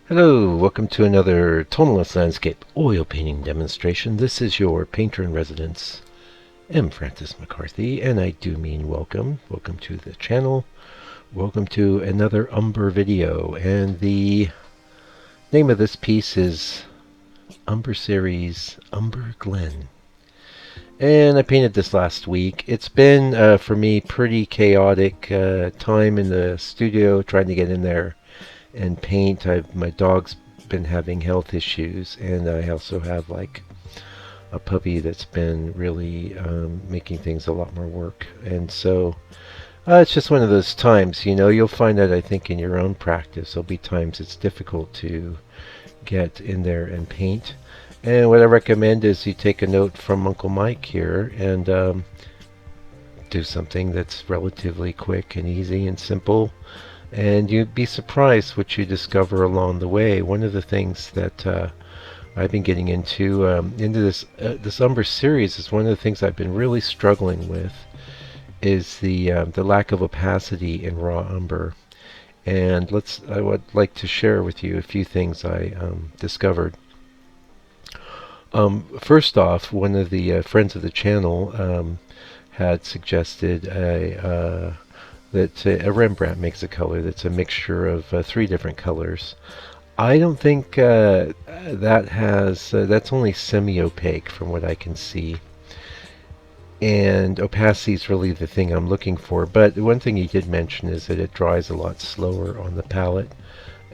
Hello, welcome to another tonalist landscape oil painting demonstration. This is your painter in residence, M. Francis McCarthy, and I do mean welcome. Welcome to the channel. Welcome to another Umber video, and the name of this piece is Umber Series Umber Glen. And I painted this last week. It's been, for me, pretty chaotic time in the studio trying to get in there and paint. My dog's been having health issues, and I also have like a puppy that's been really making things a lot more work. And so it's just one of those times, you'll find that I think in your own practice there'll be times it's difficult to get in there and paint. And what I recommend is you take a note from Uncle Mike here and do something that's relatively quick and easy and simple. And you'd be surprised what you discover along the way. One of the things that I've been getting into this Umber series is one of the things I've been really struggling with is the lack of opacity in raw umber. And I would like to share with you a few things I discovered. First off, one of the friends of the channel had suggested that a Rembrandt makes a color that's a mixture of three different colors. I don't think that's only semi-opaque from what I can see, and opacity is really the thing I'm looking for. But one thing he did mention is that it dries a lot slower on the palette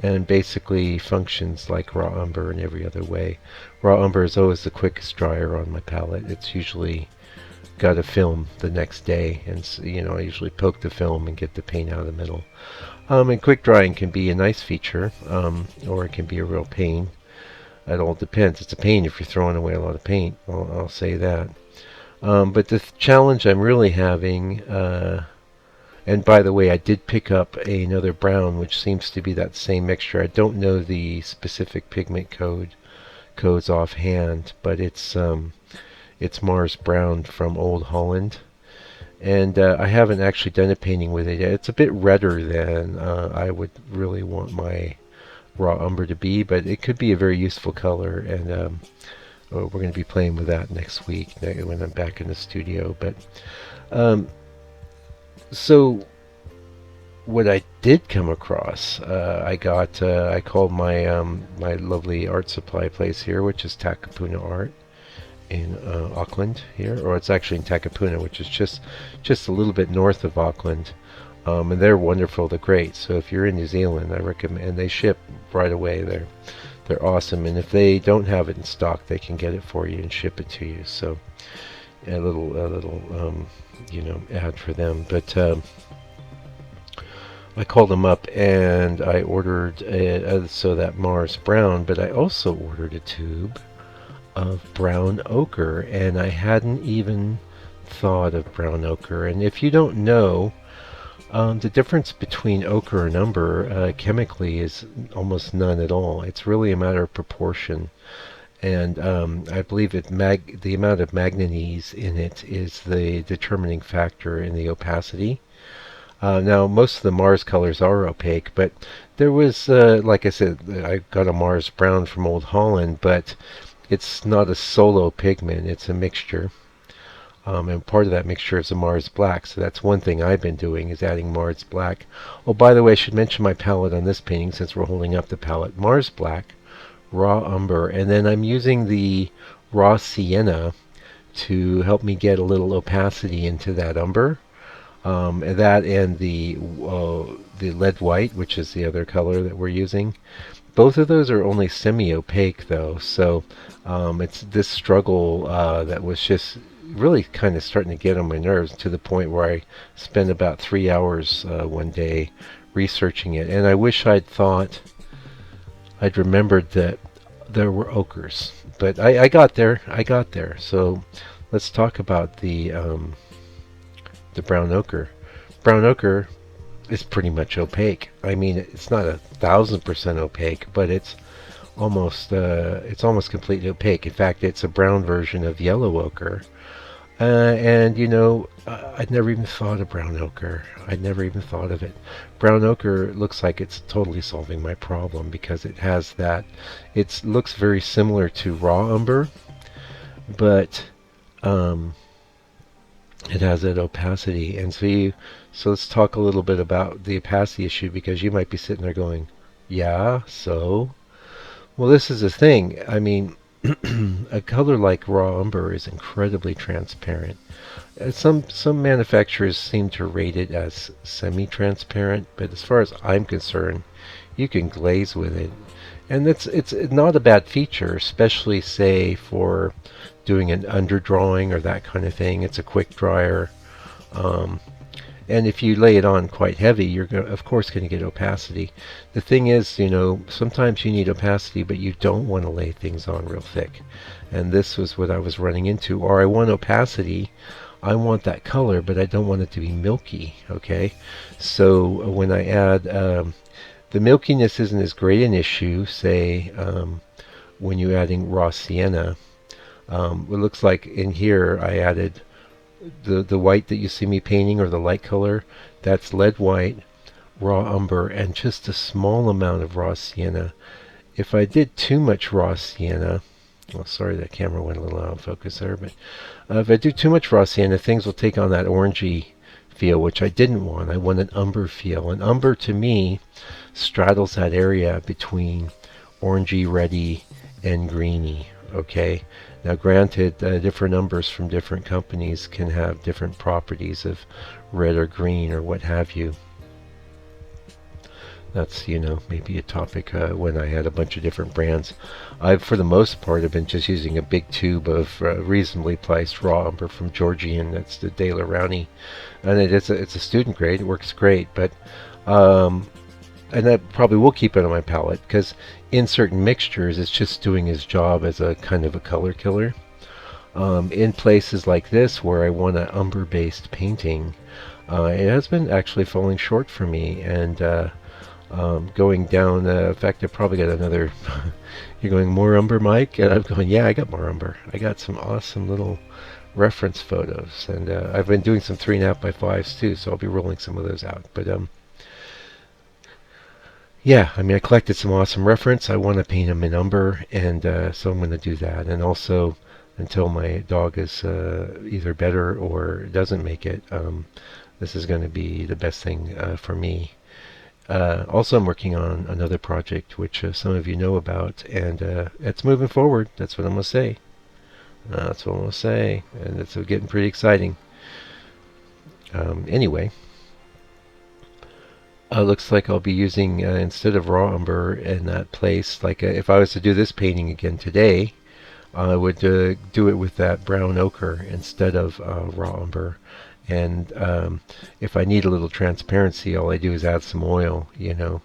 and basically functions like raw umber in every other way. Raw umber is always the quickest dryer on my palette. It's usually got a film the next day, and I usually poke the film and get the paint out of the middle. And quick drying can be a nice feature, or it can be a real pain. It all depends. It's a pain if you're throwing away a lot of paint, I'll say that. But the challenge I'm really having, and by the way, I did pick up another brown, which seems to be that same mixture. I don't know the specific pigment codes offhand, but it's Mars Brown from Old Holland. And I haven't actually done a painting with it yet. It's a bit redder than I would really want my raw umber to be, but it could be a very useful color, and we're going to be playing with that next week when I'm back in the studio. But so what I did come across, I called my my lovely art supply place here, which is Takapuna Art in Auckland here, or it's actually in Takapuna, which is just a little bit north of Auckland, and they're wonderful. They're great. So if you're in New Zealand, I recommend. And they ship right away. They're awesome. And if they don't have it in stock, they can get it for you and ship it to you. So a little ad for them. But I called them up and I ordered so that Mars Brown, but I also ordered a tube of brown ochre, and I hadn't even thought of brown ochre. And if you don't know, the difference between ochre and umber chemically is almost none at all. It's really a matter of proportion, and I believe the amount of manganese in it is the determining factor in the opacity. Now, most of the Mars colors are opaque, but there was, like I said, I got a Mars Brown from Old Holland, but it's not a solo pigment, it's a mixture. And part of that mixture is a Mars Black, so that's one thing I've been doing, is adding Mars Black. Oh, by the way, I should mention my palette on this painting since we're holding up the palette. Mars Black, Raw Umber, and then I'm using the Raw Sienna to help me get a little opacity into that umber. And that and the lead white, which is the other color that we're using. Both of those are only semi-opaque though, so it's this struggle that was just really kind of starting to get on my nerves, to the point where I spent about 3 hours one day researching it. And I wish I'd remembered that there were ochres, but I got there. So let's talk about the brown ochre. Brown ochre is pretty much opaque. I mean, it's not 1,000% opaque, but it's almost completely opaque. In fact, it's a brown version of yellow ochre, And you know, I'd never even thought of brown ochre. I'd never even thought of it. Brown ochre looks like it's totally solving my problem because it has that. It looks very similar to raw umber, but um, it has that opacity. And so let's talk a little bit about the opacity issue because you might be sitting there going, "Yeah, so." Well, this is the thing. I mean, a color like raw umber is incredibly transparent. Some manufacturers seem to rate it as semi-transparent, but as far as I'm concerned, you can glaze with it, and it's not a bad feature, especially say for doing an underdrawing or that kind of thing. It's a quick dryer, um, and if you lay it on quite heavy, you're of course going to get opacity. The thing is, you know, sometimes you need opacity, but you don't want to lay things on real thick, and this was what I was running into. Or I want opacity, I want that color, but I don't want it to be milky. Okay, so when I add the milkiness isn't as great an issue, say when you're adding raw sienna. It looks like in here I added the white that you see me painting, or the light color, that's lead white, raw umber, and just a small amount of raw sienna. If I did too much raw sienna, well, sorry, that camera went a little out of focus there, but if I do too much raw sienna, things will take on that orangey feel, which I didn't want. I want an umber feel. And umber, to me, straddles that area between orangey, reddy, and greeny. Okay. Now, granted, different umbers from different companies can have different properties of red or green or what have you. That's, you know, maybe a topic when I had a bunch of different brands. I've, for the most part, have been just using a big tube of reasonably priced raw umber from Georgian. That's the De La Rowney, and it's a student grade. It works great, but and that probably will keep it on my palette because in certain mixtures, it's just doing its job as a kind of a color killer. In places like this where I want an umber-based painting, it has been actually falling short for me, and going down. In fact, I probably got another. You're going more umber, Mike, and I'm going. Yeah, I got more umber. I got some awesome little reference photos, and I've been doing some 3.5x5s too, so I'll be rolling some of those out. But yeah, I mean, I collected some awesome reference. I want to paint them in umber, and so I'm going to do that. And also, until my dog is either better or doesn't make it, this is going to be the best thing for me. Also, I'm working on another project which some of you know about, and it's moving forward. That's what I'm going to say. That's what I'm going to say, and it's getting pretty exciting. Anyway, looks like I'll be using, instead of raw umber in that place, like if I was to do this painting again today, I would do it with that brown ochre instead of raw umber. And if I need a little transparency, all I do is add some oil, you know.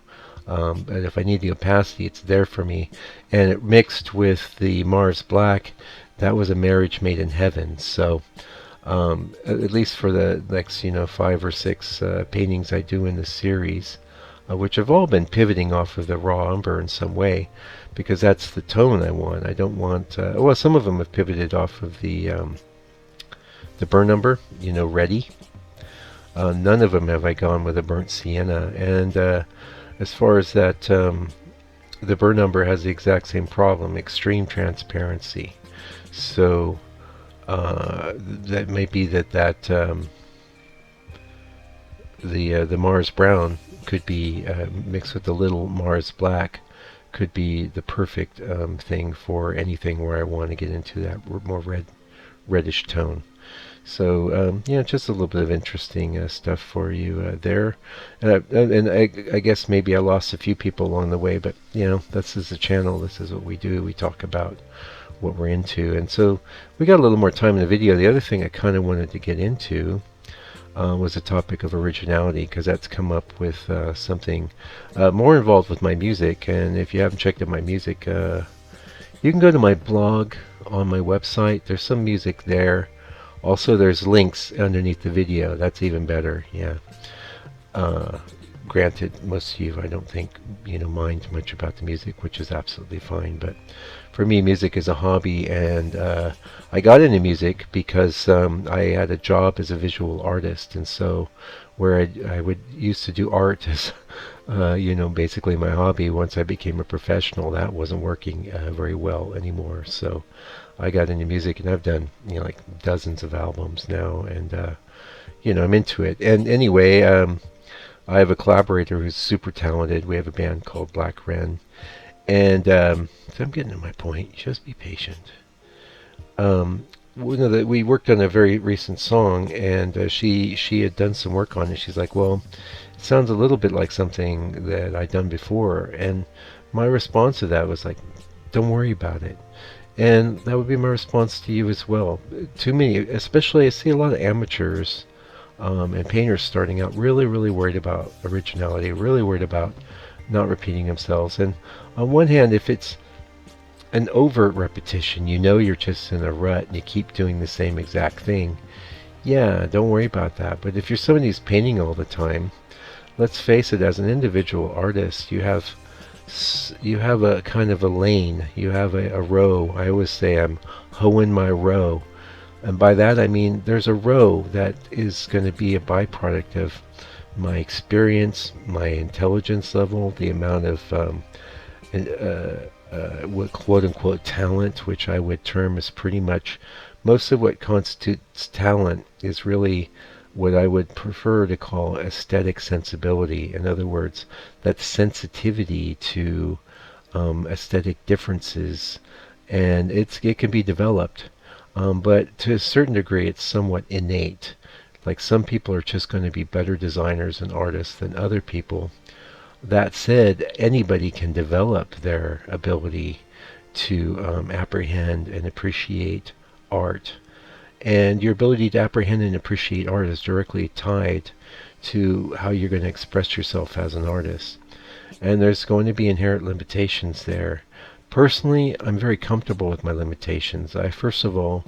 But if I need the opacity, it's there for me. And it mixed with the Mars Black. That was a marriage made in heaven. So at least for the next, you know, 5 or 6 paintings I do in this series, which have all been pivoting off of the raw umber in some way, because that's the tone I want. I don't want, well, some of them have pivoted off of the burnt umber, you know, ready. None of them have I gone with a burnt sienna. And as far as that, the burnt umber has the exact same problem, extreme transparency. So that may be that the Mars Brown could be mixed with the little Mars Black, could be the perfect thing for anything where I want to get into that more reddish tone. So yeah, just a little bit of interesting stuff for you there. And I guess maybe I lost a few people along the way, but you know, this is the channel. This is what we do. We talk about what we're into, and so we got a little more time in the video. The other thing I kind of wanted to get into was the topic of originality, because that's come up with something more involved with my music. And if you haven't checked out my music, you can go to my blog on my website. There's some music there. Also, there's links underneath the video. That's even better. Yeah. granted, most of you, I don't think, mind much about the music, which is absolutely fine. But for me, music is a hobby, and I got into music because I had a job as a visual artist, and so where I would used to do art as basically my hobby. Once I became a professional, that wasn't working very well anymore. So I got into music, and I've done like dozens of albums now, and I'm into it. And anyway, I have a collaborator who's super talented. We have a band called Black Wren, and so I'm getting to my point. Just be patient. We worked on a very recent song, and she had done some work on it. She's like, well, it sounds a little bit like something that I'd done before, and my response to that was like, don't worry about it. And that would be my response to you as well. To me, especially, I see a lot of amateurs and painters starting out really worried about originality, really worried about not repeating themselves. And on one hand, if it's an overt repetition, you're just in a rut and you keep doing the same exact thing, yeah, don't worry about that. But if you're somebody who's painting all the time, let's face it, as an individual artist, you have a kind of a lane, you have a row. I always say I'm hoeing my row. And by that I mean there's a row that is going to be a byproduct of my experience, my intelligence level, the amount of what quote unquote talent, which I would term as pretty much most of what constitutes talent is really what I would prefer to call aesthetic sensibility. In other words, that sensitivity to aesthetic differences, and it can be developed. But to a certain degree, it's somewhat innate. Like some people are just going to be better designers and artists than other people. That said, anybody can develop their ability to apprehend and appreciate art. And your ability to apprehend and appreciate art is directly tied to how you're going to express yourself as an artist. And there's going to be inherent limitations there. Personally, I'm very comfortable with my limitations. I, first of all,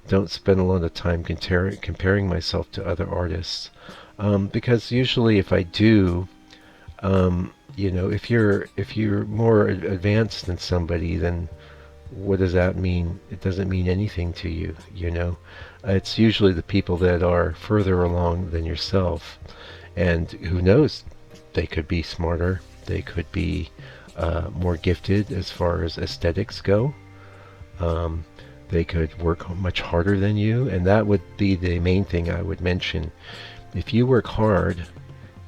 don't spend a lot of time comparing myself to other artists. Because usually if I do, if you're more advanced than somebody, then what does that mean? It doesn't mean anything to you, It's usually the people that are further along than yourself. And who knows? They could be smarter. They could be more gifted as far as aesthetics go. They could work much harder than you, and that would be the main thing I would mention. If you work hard,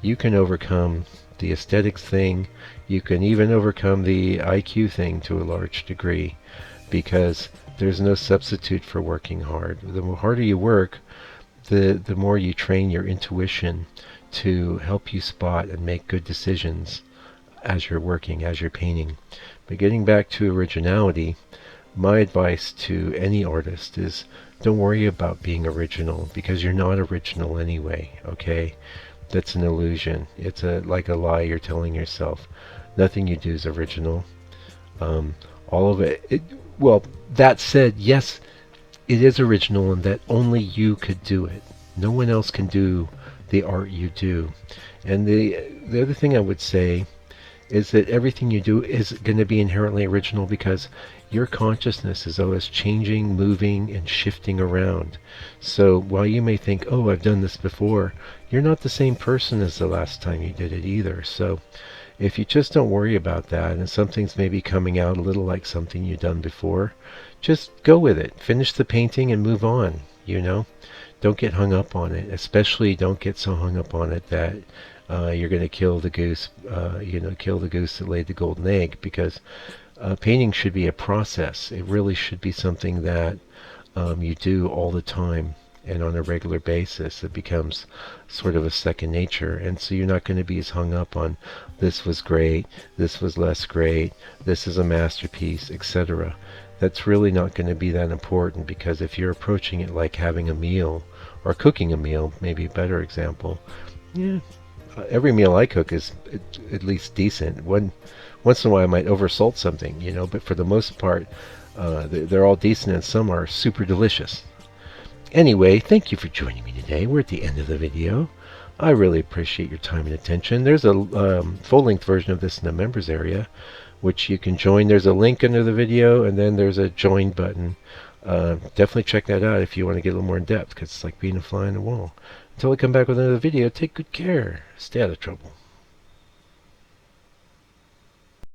you can overcome the aesthetics thing. You can even overcome the IQ thing to a large degree, because there's no substitute for working hard. The harder you work, the more you train your intuition to help you spot and make good decisions as you're working, as you're painting. But getting back to originality, my advice to any artist is don't worry about being original, because you're not original anyway, okay? That's an illusion. It's like a lie you're telling yourself. Nothing you do is original. All of it. Well, that said, yes, it is original in that only you could do it. No one else can do the art you do. And the other thing I would say is that everything you do is going to be inherently original, because your consciousness is always changing, moving, and shifting around. So while you may think, oh, I've done this before, you're not the same person as the last time you did it either. So if you just don't worry about that, and something's maybe coming out a little like something you've done before, just go with it. Finish the painting and move on, Don't get hung up on it. Especially don't get so hung up on it that you're going to kill the goose, kill the goose that laid the golden egg, because painting should be a process. It really should be something that you do all the time and on a regular basis. It becomes sort of a second nature, and so you're not going to be as hung up on this was great, this was less great, this is a masterpiece, etc. That's really not going to be that important, because if you're approaching it like having a meal or cooking a meal, maybe a better example, yeah, every meal I cook is at least decent. Once in a while I might oversalt something, but for the most part, they're all decent, and some are super delicious. Anyway, thank you for joining me today. We're at the end of the video. I really appreciate your time and attention. There's a full-length version of this in the members area, which you can join. There's a link under the video, and then there's a join button. Definitely check that out if you want to get a little more in depth, because it's like being a fly on the wall. Until I come back with another video, take good care. Stay out of trouble.